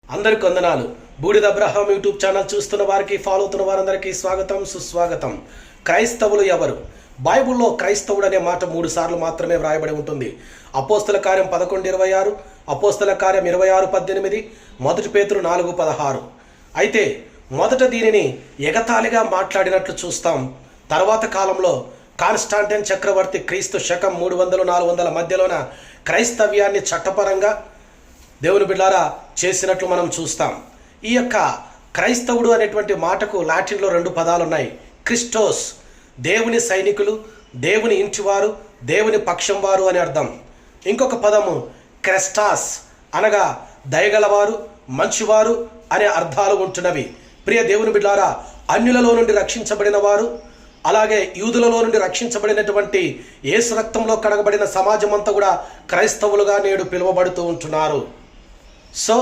అందరికి వందనాలు. బూడిద అబ్రహాం యూట్యూబ్ ఛానల్ చూస్తున్న వారికి, ఫాలో అవుతున్న వారందరికీ స్వాగతం, సుస్వాగతం. క్రైస్తవులు ఎవరు? బైబిల్లో క్రైస్తవుడు అనే మాట 3 సార్లు మాత్రమే వ్రాయబడి ఉంటుంది. అపోస్తల కార్యం 11:26, అపోస్తల కార్యం 26:18, 1 పేతురు 4:16. అయితే మొదట దీనిని ఎగతాళిగా మాట్లాడినట్లు చూస్తాం. తర్వాత కాలంలో కాన్స్టాంటిన్ చక్రవర్తి క్రీస్తు శకం 300-400 మధ్యలోన క్రైస్తవ్యాన్ని చట్టపరంగా దేవుని బిడ్డారా చేసినట్లు మనం చూస్తాం. ఈ యొక్క క్రైస్తవుడు అనేటువంటి మాటకు లాటిన్లో 2 పదాలు ఉన్నాయి. క్రిస్టోస్, దేవుని సైనికులు, దేవుని ఇంటివారు, దేవుని పక్షం వారు అని అర్థం. ఇంకొక పదము క్రెస్టాస్, అనగా దయగలవారు, మంచివారు అనే అర్థాలు ఉంటున్నవి. ప్రియ దేవుని బిడ్డారా, అన్యులలో నుండి రక్షించబడిన వారు, అలాగే యూదులలో నుండి రక్షించబడినటువంటి యేసు రక్తంలో కడగబడిన సమాజం అంతా కూడా క్రైస్తవులుగా నేడు పిలువబడుతూ ఉంటున్నారు. సో